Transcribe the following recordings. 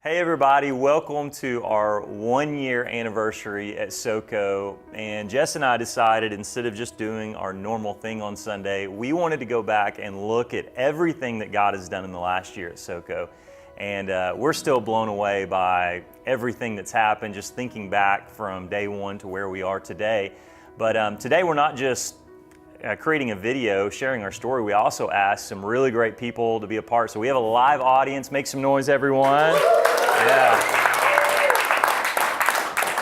Hey everybody, welcome to our 1-year anniversary at SOCO. And Jess and I decided, instead of just doing our normal thing on Sunday, we wanted to go back and look at everything that God has done in the last year at SOCO. And we're still blown away by everything that's happened, just thinking back from day one to where we are today. But today we're not just creating a video, sharing our story. We also asked some really great people to be a part. So we have a live audience. Make some noise, everyone. Yeah.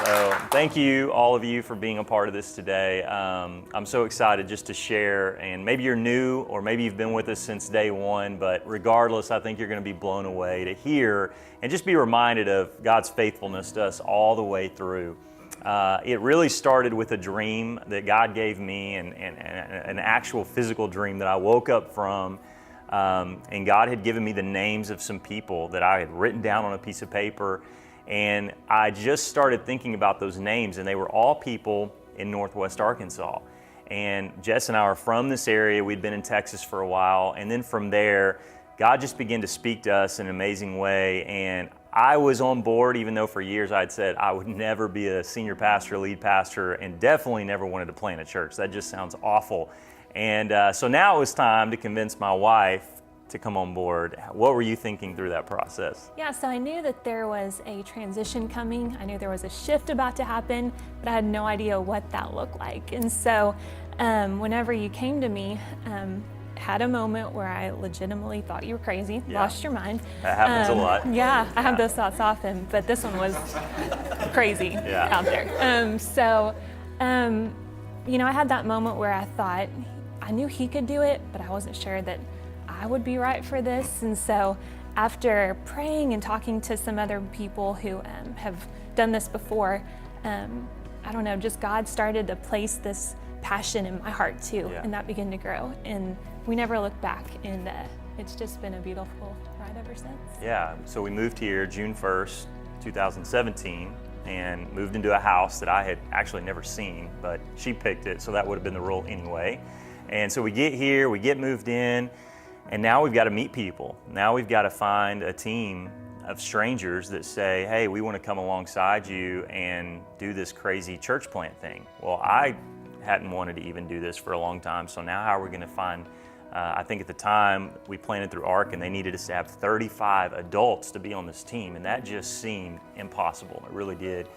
So thank you, all of you, for being a part of this today. I'm so excited just to share, and maybe you're new or maybe you've been with us since day one, but regardless, I think you're going to be blown away to hear and just be reminded of God's faithfulness to us all the way through. It really started with a dream that God gave me, and an actual physical dream that I woke up from. And God had given me the names of some people that I had written down on a piece of paper. And I just started thinking about those names, and they were all people in Northwest Arkansas. And Jess and I are from this area. We'd been in Texas for a while. And then from there, God just began to speak to us in an amazing way. And I was on board, even though for years I'd said I would never be a senior pastor, lead pastor, and definitely never wanted to plant a church. That just sounds awful. And so now it was time to convince my wife to come on board. What were you thinking through that process? Yeah, so I knew that there was a transition coming. I knew there was a shift about to happen, but I had no idea what that looked like. And so whenever you came to me, had a moment where I legitimately thought you were crazy, lost your mind. That happens a lot. Yeah, I have those thoughts often, but this one was crazy out there. I had that moment where I thought, I knew he could do it, but I wasn't sure that I would be right for this. And so after praying and talking to some other people who have done this before, just God started to place this passion in my heart too, and that began to grow. And we never looked back, and it's just been a beautiful ride ever since. Yeah, so we moved here June 1st, 2017, and moved into a house that I had actually never seen, but she picked it, so that would have been the rule anyway. And so we get here, we get moved in, and now we've got to meet people. Now we've got to find a team of strangers that say, hey, we want to come alongside you and do this crazy church plant thing. Well, I hadn't wanted to even do this for a long time, so now how are we going to find, I think at the time we planted through ARC and they needed us to have 35 adults to be on this team, and that just seemed impossible. It really did.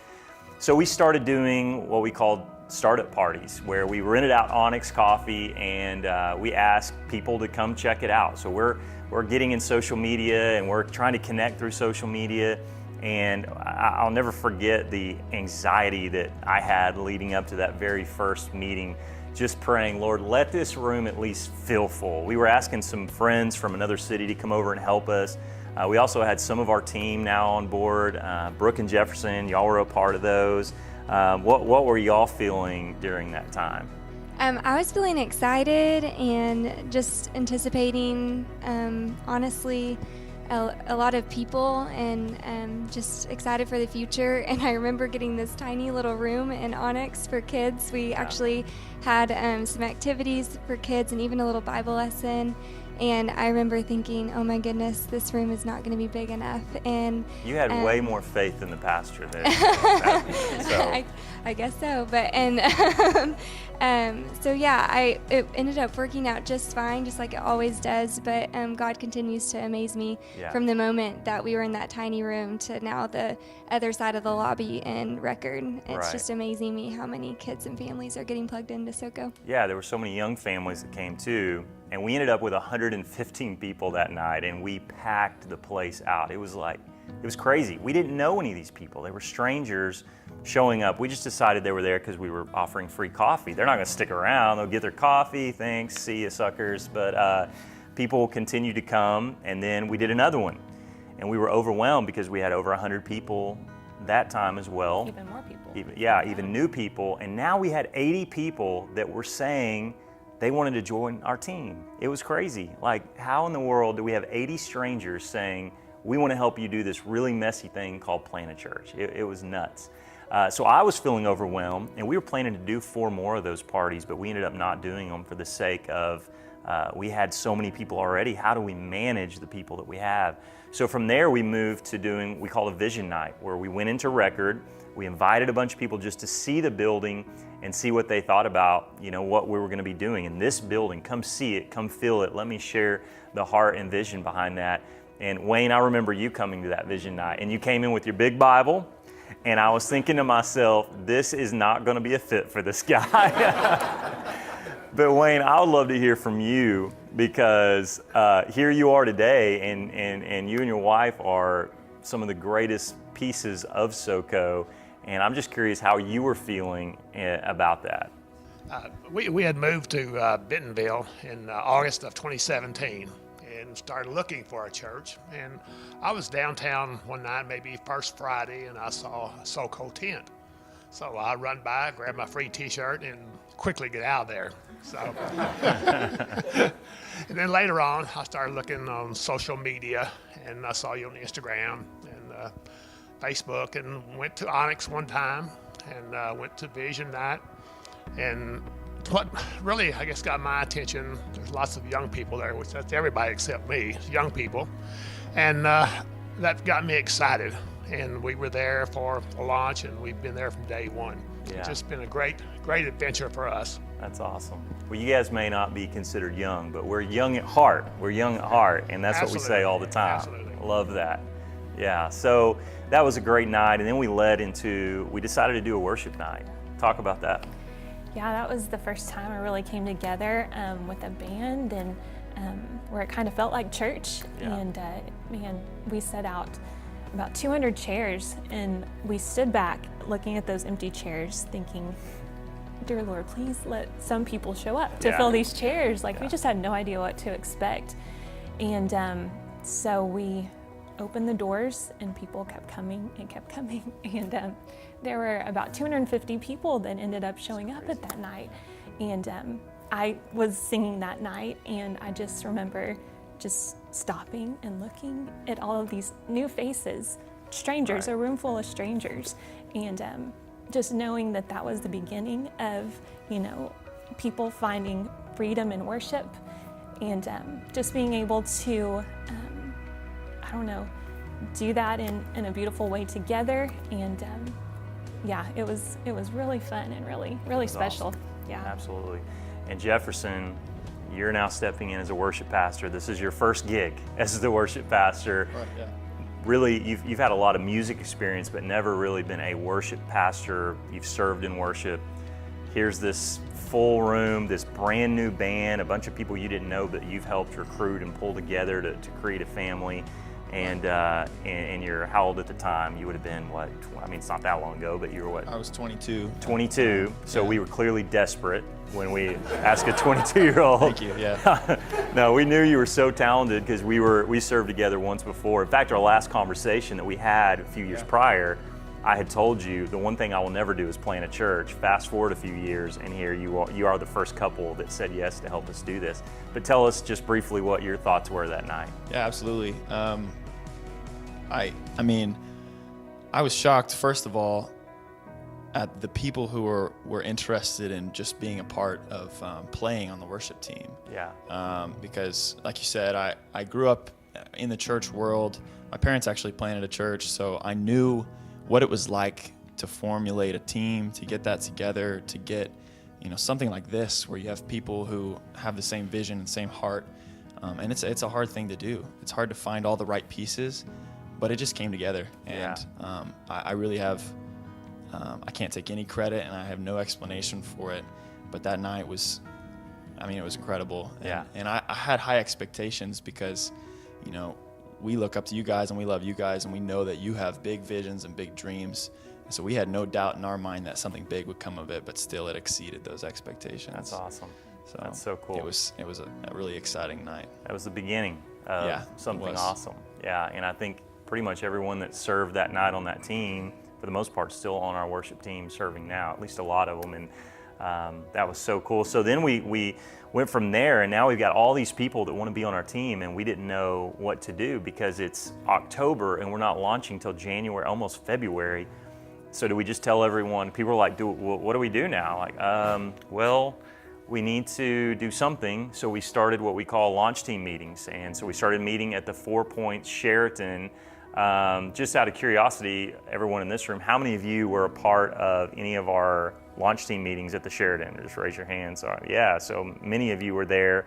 So we started doing what we called startup parties, where we rented out Onyx Coffee and we asked people to come check it out. So we're getting in social media and we're trying to connect through social media. And I'll never forget the anxiety that I had leading up to that very first meeting, just praying, Lord, let this room at least feel full. We were asking some friends from another city to come over and help us. We also had some of our team now on board. Brooke and Jefferson, y'all were a part of those. What were y'all feeling during that time? I was feeling excited and just anticipating, honestly, a lot of people, and just excited for the future. And I remember getting this tiny little room in Onyx for kids. We actually had some activities for kids and even a little Bible lesson. And I remember thinking, oh my goodness, this room is not going to be big enough. And you had way more faith in the pastor than so. I guess so. But it ended up working out just fine, just like it always does. But God continues to amaze me from the moment that we were in that tiny room to now the other side of the lobby and record. It's just amazing me how many kids and families are getting plugged into SOCO. Yeah, there were so many young families that came too. And we ended up with 115 people that night, and we packed the place out. It was crazy. We didn't know any of these people. They were strangers showing up. We just decided they were there because we were offering free coffee. They're not going to stick around. They'll get their coffee. Thanks. See you, suckers. But people continued to come, and then we did another one. And we were overwhelmed because we had over 100 people that time as well. Even more people. Even new people. And now we had 80 people that were saying they wanted to join our team. It was crazy. Like, how in the world do we have 80 strangers saying, we want to help you do this really messy thing called plant a church? It was nuts. So I was feeling overwhelmed, and we were planning to do 4 more of those parties, but we ended up not doing them for the sake of We had so many people already. How do we manage the people that we have? So from there, we moved to doing, we call a vision night, where we went into record. We invited a bunch of people just to see the building and see what they thought about, what we were going to be doing in this building. Come see it, come feel it. Let me share the heart and vision behind that. And Wayne, I remember you coming to that vision night, and you came in with your big Bible, and I was thinking to myself, this is not going to be a fit for this guy. But Wayne, I would love to hear from you, because here you are today, and you and your wife are some of the greatest pieces of SOCO, and I'm just curious how you were feeling about that. We had moved to Bentonville in August of 2017 and started looking for a church. And I was downtown one night, maybe first Friday, and I saw a SOCO tent. So I run by, grab my free t-shirt, and quickly get out of there. So, and then later on, I started looking on social media, and I saw you on Instagram and Facebook, and went to Onyx one time, and went to Vision Night. And what really, I guess, got my attention, there's lots of young people there, which that's everybody except me, young people. And that got me excited. And we were there for a launch, and we've been there from day one. Yeah. It's just been a great adventure for us. That's awesome. Well, you guys may not be considered young, but we're young at heart. We're young at heart, and that's Absolutely. what we say all the time. Absolutely. Love that. Yeah, so that was a great night, and then we decided to do a worship night. Talk about that. Yeah, that was the first time I really came together with a band, and where it kind of felt like church. Yeah. And man, we set out about 200 chairs, and we stood back looking at those empty chairs thinking, dear Lord, please let some people show up to fill these chairs. We just had no idea what to expect. And so we opened the doors, and people kept coming and kept coming. And there were about 250 people that ended up showing up at that night. And I was singing that night, and I just remember just stopping and looking at all of these new faces, strangers, Right. a room full of strangers, and just knowing that that was the beginning of, people finding freedom in worship, and just being able to, do that in a beautiful way together. And yeah, it was really fun and really special. Awesome. Yeah. Absolutely. And Jefferson, you're now stepping in as a worship pastor. This is your first gig as the worship pastor. Right, yeah. Really, you've had a lot of music experience, but never really been a worship pastor. You've served in worship. Here's this full room, this brand new band, a bunch of people you didn't know, but you've helped recruit and pull together to create a family. And you're how old at the time? You would have been what? I mean, it's not that long ago, but you were what? I was 22. 22. So Yeah. we were clearly desperate when we asked a 22-year-old. Thank you, yeah. No, we knew you were so talented because we served together once before. In fact, our last conversation that we had a few years prior, I had told you the one thing I will never do is plant a church. Fast forward a few years, and here you are the first couple that said yes to help us do this. But tell us just briefly what your thoughts were that night. Yeah, absolutely. I mean, I was shocked, first of all, at the people who were interested in just being a part of playing on the worship team. Yeah. Because, like you said, I grew up in the church world. My parents actually planted a church, so I knew what it was like to formulate a team, to get that together, to get something like this where you have people who have the same vision and same heart. And it's a hard thing to do. It's hard to find all the right pieces, but it just came together. And I really have, I can't take any credit, and I have no explanation for it, but that night was, it was incredible. And I had high expectations because, we look up to you guys and we love you guys, and we know that you have big visions and big dreams. And so we had no doubt in our mind that something big would come of it, but still it exceeded those expectations. That's awesome. So that's so cool. It was a really exciting night. That was the beginning of something awesome. Yeah, and I think pretty much everyone that served that night on that team, for the most part, still on our worship team serving now, at least a lot of them, and that was so cool. So then we went from there, and now we've got all these people that want to be on our team, and we didn't know what to do because it's October and we're not launching till January, almost February. So do we just tell everyone? People are like, what do we do now? Like, well, we need to do something. So we started what we call launch team meetings. And so we started meeting at the 4 Points Sheraton. Just out of curiosity, everyone in this room, how many of you were a part of any of our launch team meetings at the Sheraton? Just raise your hands. Yeah, so many of you were there.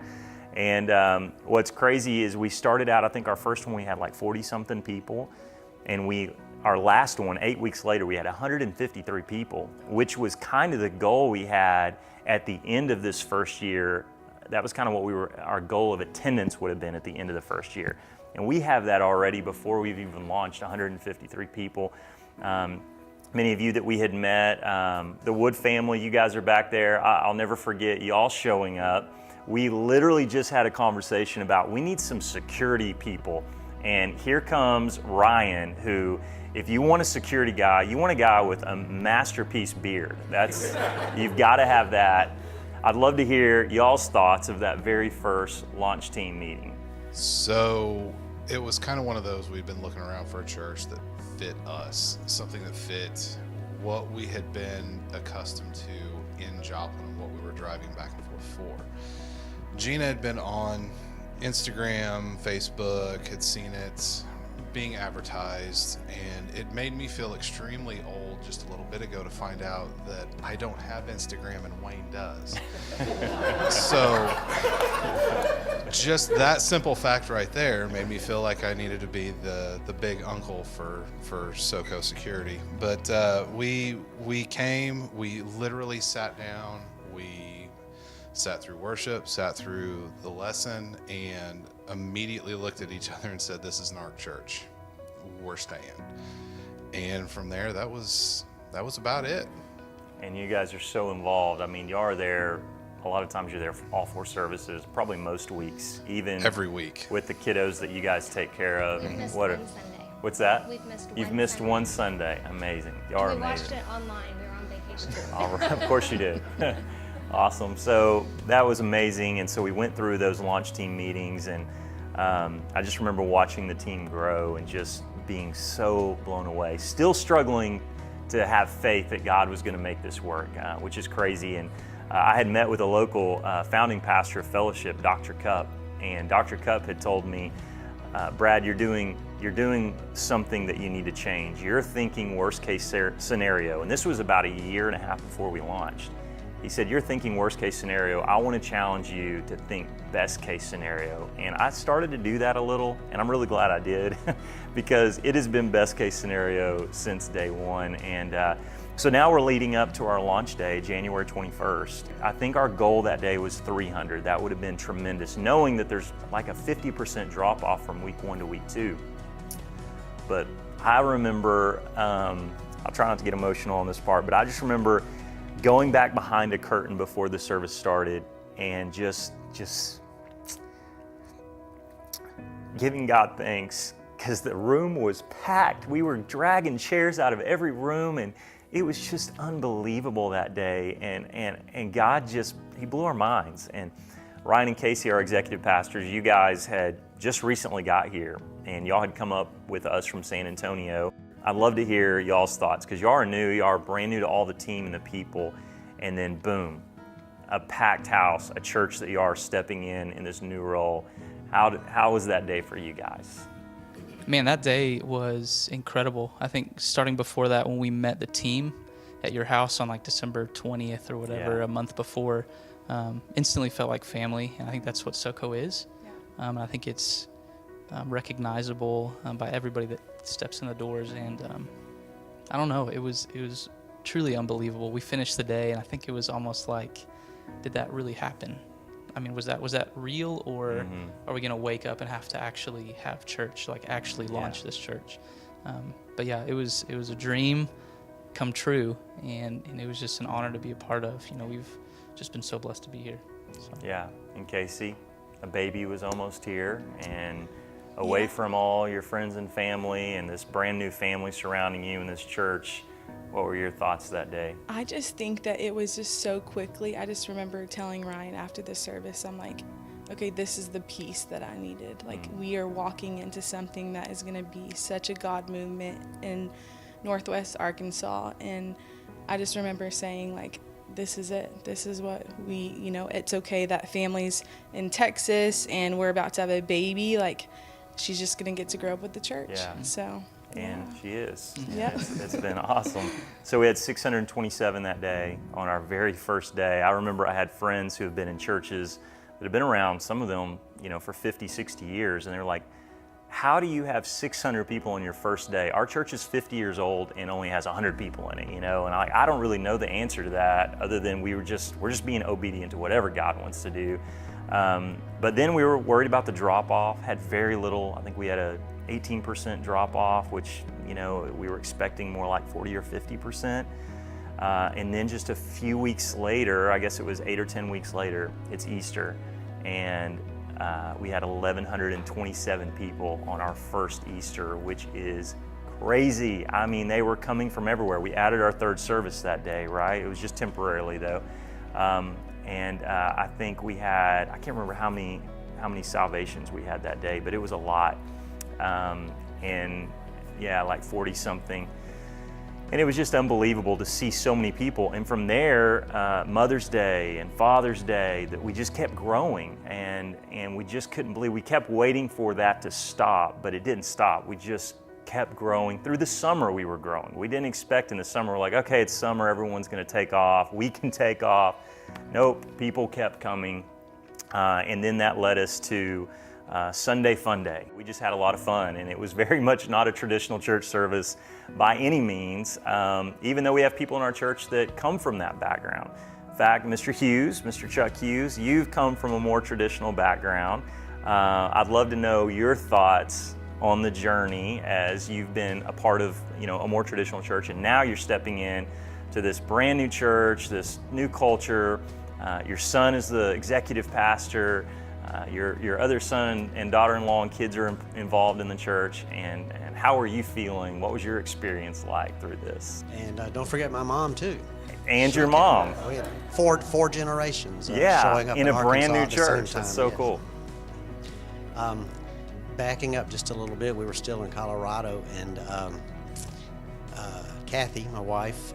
And what's crazy is we started out, I think our first one we had like 40 something people. And our last one, 8 weeks later, we had 153 people, which was kind of the goal we had at the end of this first year. That was kind of what our goal of attendance would have been at the end of the first year. And we have that already before we've even launched, 153 people. Many of you that we had met, the Wood family, you guys are back there. I'll never forget you all showing up. We literally just had a conversation about we need some security people. And here comes Ryan, who, if you want a security guy, you want a guy with a masterpiece beard. You've got to have that. I'd love to hear y'all's thoughts of that very first launch team meeting. So it was kind of one of those, we've been looking around for a church that fit us, something that fit what we had been accustomed to in Joplin and what we were driving back and forth for. Gina had been on Instagram, Facebook, had seen it being advertised, and it made me feel extremely old just a little bit ago to find out that I don't have Instagram and Wayne does. So just that simple fact right there made me feel like I needed to be the big uncle for SOCO security. But we came, we literally sat down, we sat through worship, sat through the lesson, and immediately looked at each other and said, this isn't our church. We're staying. And from there, that was about it. And you guys are so involved. I mean, you are there. A lot of times you're there for all 4 services, probably most weeks, even every week with the kiddos that you guys take care of. We've missed one Sunday. What's that? You've missed one Sunday. Amazing. You are amazing. We watched it online. We were on vacation. All right. Of course you did. Awesome. So that was amazing. And so we went through those launch team meetings, and I just remember watching the team grow and just being so blown away. Still struggling to have faith that God was going to make this work, which is crazy. And I had met with a local founding pastor of Fellowship, Dr. Cupp, and Dr. Cupp had told me, Brad, you're doing something that you need to change. You're thinking worst case scenario. And this was about a year and a half before we launched. He said, you're thinking worst case scenario. I want to challenge you to think best case scenario. And I started to do that a little, and I'm really glad I did because it has been best case scenario since day one. And so now we're leading up to our launch day, January 21st. I think our goal that day was 300. That would have been tremendous, knowing that there's like a 50% drop off from week 1 to week 2. But I remember, I'll try not to get emotional on this part, but I just remember going back behind a curtain before the service started and just giving God thanks because the room was packed. We were dragging chairs out of every room, and it was just unbelievable that day. And God He blew our minds. And Ryan and Casey, our executive pastors, you guys had just recently got here, and y'all had come up with us from San Antonio. I'd love to hear y'all's thoughts because y'all are new, y'all are brand new to all the team and the people, and then boom, a packed house, a church that you are stepping in this new role. How was that day for you guys? Man, that day was incredible. I think starting before that, when we met the team at your house on like December 20th or whatever, a month before, instantly felt like family, and I think that's what SOCO is. I think it's recognizable by everybody that steps in the doors, and I don't know, it was truly unbelievable. We finished the day, and I think it was almost like, did that really happen? I mean, was that real, or are we going to wake up and have to actually have church, like actually launch this church? But yeah, it was a dream come true, and it was just an honor to be a part of. You know, we've just been so blessed to be here. So. Yeah, and Casey, a baby was almost here, and away from all your friends and family and this brand new family surrounding you in this church. What were your thoughts that day? I just think that it was just so quickly. I just remember telling Ryan after the service, I'm like, okay, this is the piece that I needed. Like, we are walking into something that is going to be such a God movement in Northwest Arkansas. And I just remember saying, like, this is it. This is what we, it's okay that family's in Texas and we're about to have a baby. Like, she's just going to get to grow up with the church. Yeah. So. And she is. Yeah. It's been awesome. So we had 627 that day on our very first day. I remember I had friends who have been in churches that have been around, some of them, for 50, 60 years. And they're like, how do you have 600 people on your first day? Our church is 50 years old and only has 100 people in it, And I don't really know the answer to that other than we're just being obedient to whatever God wants to do. But then we were worried about the drop off, had very little. I think we had a 18% drop off, which, we were expecting more like 40 or 50%. And then just a few weeks later, I guess it was 8 or 10 weeks later, it's Easter. And we had 1,127 people on our first Easter, which is crazy. I mean, they were coming from everywhere. We added our third service that day, right? It was just temporarily though. I think we had, I can't remember how many salvations we had that day, but it was a lot. Like 40 something. And it was just unbelievable to see so many people. And from there, Mother's Day and Father's Day, that we just kept growing. And we just couldn't believe, we kept waiting for that to stop, but it didn't stop. We just kept growing. Through the summer, we were growing. We didn't expect in the summer, we're like, okay, it's summer, everyone's gonna take off, we can take off. Nope, people kept coming. And then that led us to Sunday Fun Day. We just had a lot of fun, and it was very much not a traditional church service by any means, even though we have people in our church that come from that background. In fact, Mr. Chuck Hughes, you've come from a more traditional background. I'd love to know your thoughts on the journey as you've been a part of, a more traditional church, and now you're stepping in to this brand new church, this new culture. Your son is the executive pastor. Your other son and daughter-in-law and kids are involved in the church, and how are you feeling? What was your experience like through this? And don't forget my mom too. And your mom. We had four generations showing up in a brand new Arkansas at the same church. time. That's so Yes. cool. Backing up just a little bit, we were still in Colorado, and Kathy, my wife,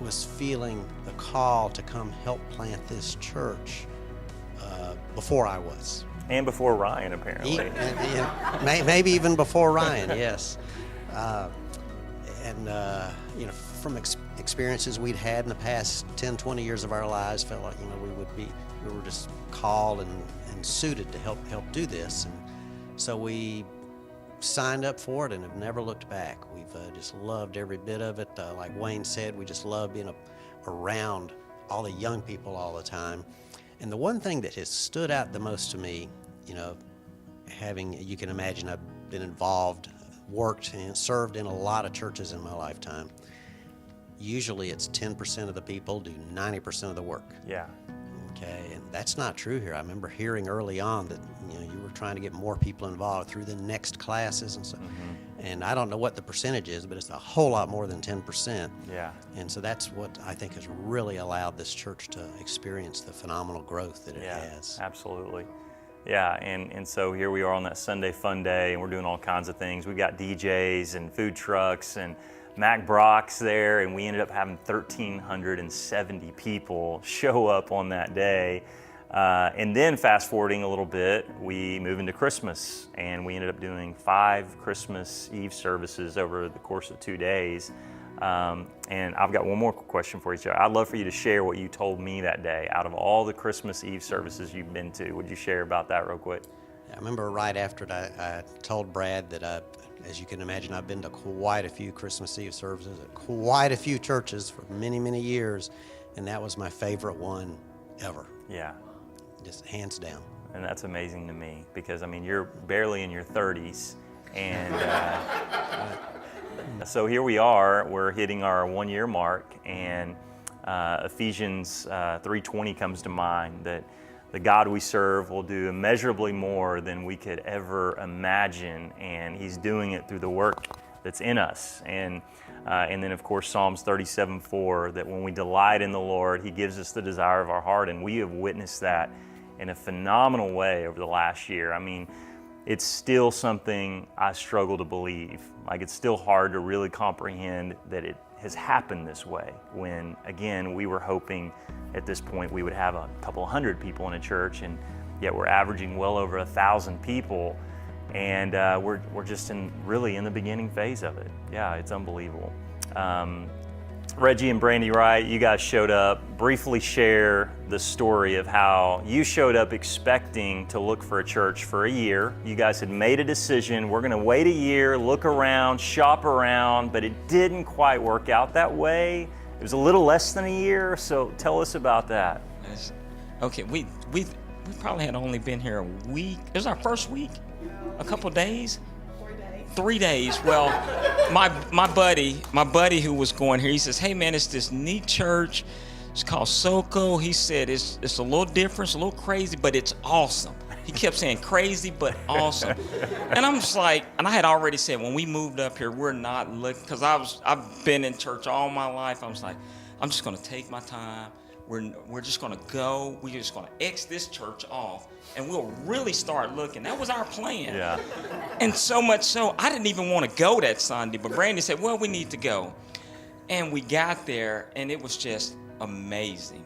was feeling the call to come help plant this church before I was. And before Ryan, apparently. Maybe even before Ryan, yes. From experiences we'd had in the past 10, 20 years of our lives, felt like, we were just called and suited to help do this. And so we signed up for it and have never looked back. We've just loved every bit of it. Like Wayne said, we just love being around all the young people all the time. And the one thing that has stood out the most to me, you can imagine I've been involved, worked and served in a lot of churches in my lifetime. Usually it's 10% of the people do 90% of the work. Yeah. Okay, and that's not true here. I remember hearing early on that you were trying to get more people involved through the next classes and so. Mm-hmm. And I don't know what the percentage is, but it's a whole lot more than 10%. Yeah. And so that's what I think has really allowed this church to experience the phenomenal growth that it has. Absolutely. Yeah, and so here we are on that Sunday Fun Day, and we're doing all kinds of things. We've got DJs and food trucks and Mac Brock's there, and we ended up having 1,370 people show up on that day. And then fast forwarding a little bit, we move into Christmas, and we ended up doing 5 Christmas Eve services over the course of 2 days. And I've got one more question for you, Joe. I'd love for you to share what you told me that day. Out of all the Christmas Eve services you've been to, would you share about that real quick? I remember right after it, I told Brad that as you can imagine, I've been to quite a few Christmas Eve services at quite a few churches for many, many years, and that was my favorite one ever. Yeah. Just hands down. And that's amazing to me because, you're barely in your 30s, and so here we are, we're hitting our 1-year mark, and Ephesians 3:20 comes to mind, that the God we serve will do immeasurably more than we could ever imagine, and He's doing it through the work that's in us. And then, of course, Psalms 37:4, that when we delight in the Lord, He gives us the desire of our heart, and we have witnessed that in a phenomenal way over the last year. it's still something I struggle to believe. Like, it's still hard to really comprehend that it has happened this way when, again, we were hoping at this point we would have a couple hundred people in a church, and yet we're averaging well over 1,000 people, and we're just really in the beginning phase of it. Yeah, it's unbelievable. Reggie and Brandy Wright, you guys showed up. Briefly share the story of how you showed up expecting to look for a church for a year. You guys had made a decision, we're gonna wait a year, look around, shop around, but it didn't quite work out that way. It was a little less than a year, so tell us about that. Okay, we probably had only been here a week. It was our first week, a couple days. 3 days. Well, my buddy who was going here, he says, "Hey man, it's this neat church. It's called SOCO." He said it's a little different, it's a little crazy, but it's awesome. He kept saying crazy but awesome. And I'm just like, and I had already said when we moved up here, we're not looking, because I've been in church all my life. I was like, I'm just gonna take my time. We're just gonna go. We're just gonna X this church off, and we'll really start looking. That was our plan. Yeah. And so much so, I didn't even want to go that Sunday, but Brandy said, well, we need to go. And we got there, and it was just amazing.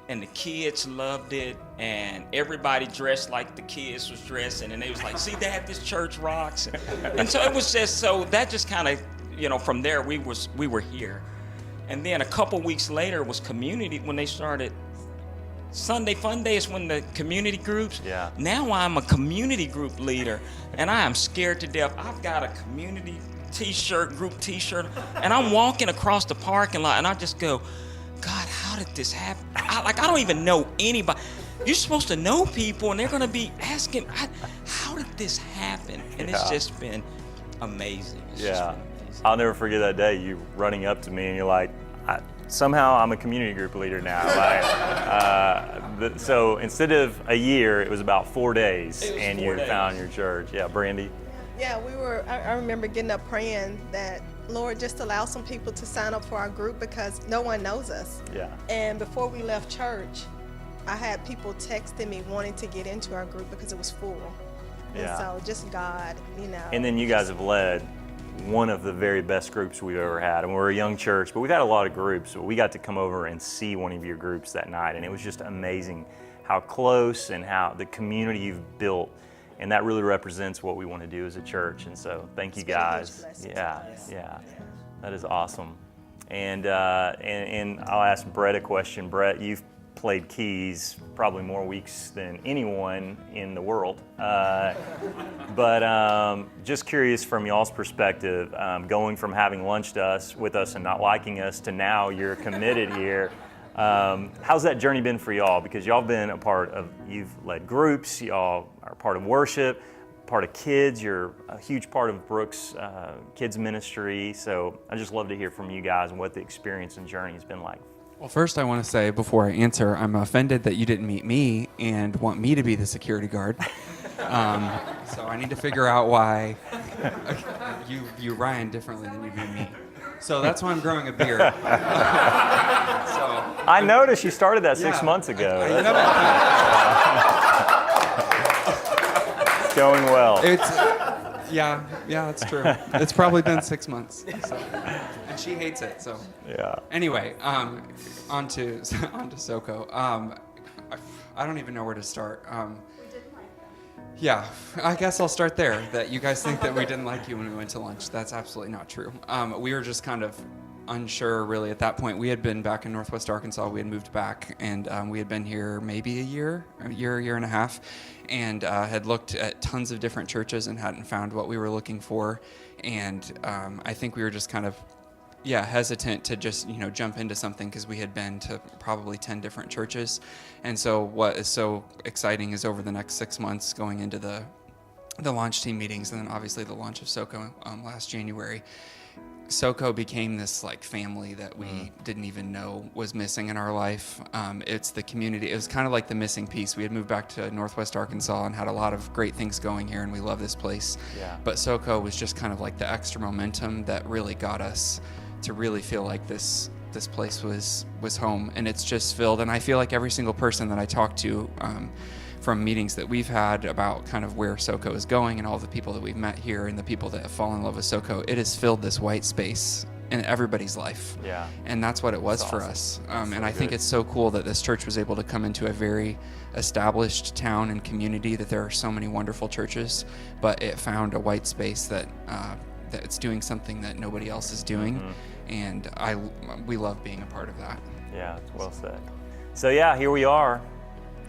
And the kids loved it, and everybody dressed like the kids was dressing, and they was like, see, Dad, this church rocks. And so it was just, so that just kind of, from there, we were here. And then a couple weeks later was community, when they started. Sunday Fun Day is when the community groups. Yeah. Now I'm a community group leader, and I am scared to death. I've got a community group t-shirt, and I'm walking across the parking lot, and I just go, God, how did this happen? I don't even know anybody. You're supposed to know people, and they're going to be asking, how did this happen? And it's just been amazing. It's just been amazing. I'll never forget that day, you running up to me and you're like, somehow I'm a community group leader now. So instead of a year, it was about 4 days, and you found your church. Yeah, Brandy? Yeah, I remember getting up praying that, Lord, just allow some people to sign up for our group because no one knows us. Yeah. And before we left church, I had people texting me wanting to get into our group because it was full. Yeah. And so just God, And then you guys have led one of the very best groups we've ever had. And we're a young church, but we've had a lot of groups. But we got to come over and see one of your groups that night, and it was just amazing how close and how the community you've built. And that really represents what we want to do as a church. And so thank you guys. Yeah. That is awesome. And I'll ask Brett a question. Brett, you've played keys probably more weeks than anyone in the world. But just curious from y'all's perspective, going from having lunched with us and not liking us to now you're committed here. How's that journey been for y'all? Because y'all been you've led groups, y'all are part of worship, part of kids, you're a huge part of Brooks' kids ministry. So I just love to hear from you guys and what the experience and journey has been like. Well, first I want to say, before I answer, I'm offended that you didn't meet me and want me to be the security guard. So I need to figure out why you view Ryan differently than you view me. So that's why I'm growing a beard. I noticed you started that 6 months ago. It's going well. Yeah, that's true. It's probably been 6 months. So. And she hates it, so. Yeah. Anyway, on to SOCO. I don't even know where to start. Yeah, I guess I'll start there. That you guys think that we didn't like you when we went to lunch. That's absolutely not true. We were just kind of unsure, really, at that point. We had been back in Northwest Arkansas. We had moved back, and we had been here maybe a year and a half, and had looked at tons of different churches and hadn't found what we were looking for. And I think we were just kind of hesitant to just jump into something because we had been to probably 10 different churches. And so what is so exciting is over the next 6 months, going into the launch team meetings, and then obviously the launch of SOCO last January, SOCO became this family that we didn't even know was missing in our life. It's the community. It was kind of like the missing piece. We had moved back to Northwest Arkansas and had a lot of great things going here, and we love this place. Yeah. But SOCO was just kind of like the extra momentum that really got us to really feel like this place was home, and it's just filled. And I feel like every single person that I talk to from meetings that we've had about kind of where SOCO is going and all the people that we've met here and the people that have fallen in love with SOCO, it has filled this white space in everybody's life. Yeah. And that's what it was That's for awesome. us. That's And so I think good. it's so cool that this church was able to come into a very established town and community, that there are so many wonderful churches, but it found a white space that it's doing something that nobody else is doing. And we love being a part of that. Yeah, well said. So yeah, here we are.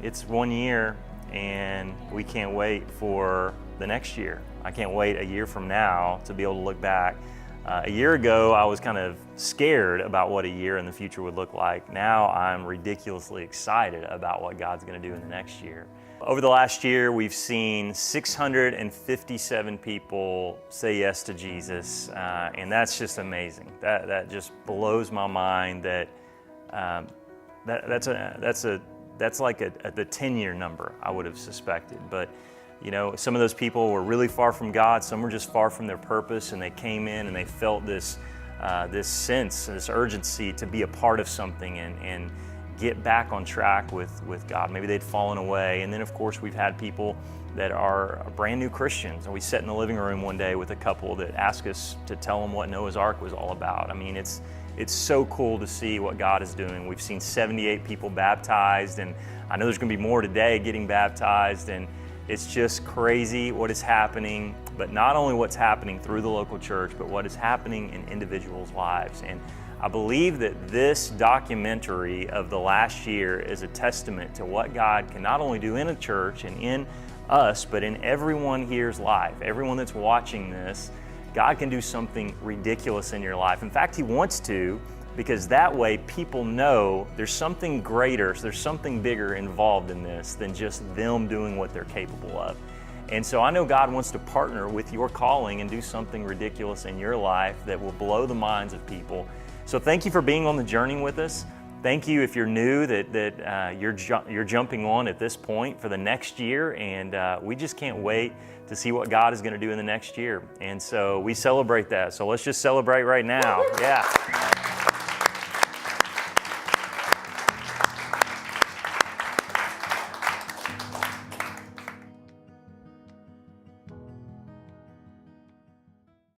It's 1 year, and we can't wait for the next year. I can't wait a year from now to be able to look back. A year ago, I was kind of scared about what a year in the future would look like. Now I'm ridiculously excited about what God's going to do in the next year. Over the last year, we've seen 657 people say yes to Jesus, and that's just amazing. That just blows my mind. That's like the 10-year number I would have suspected. But you know, some of those people were really far from God. Some were just far from their purpose, and they came in and they felt this sense, this urgency to be a part of something and get back on track with God. Maybe they'd fallen away. And then, of course, we've had people that are brand new Christians. And we sat in the living room one day with a couple that asked us to tell them what Noah's Ark was all about. I mean, it's so cool to see what God is doing. We've seen 78 people baptized, and I know there's going to be more today getting baptized. And it's just crazy what is happening, but not only what's happening through the local church, but what is happening in individuals' lives. And I believe that this documentary of the last year is a testament to what God can not only do in a church and in us, but in everyone here's life. Everyone that's watching this, God can do something ridiculous in your life. In fact, He wants to, because that way people know there's something greater, there's something bigger involved in this than just them doing what they're capable of. And so I know God wants to partner with your calling and do something ridiculous in your life that will blow the minds of people. So thank you for being on the journey with us. Thank you if you're new that you're jumping on at this point for the next year, and we just can't wait to see what God is going to do in the next year. And so we celebrate that. So let's just celebrate right now. Yeah.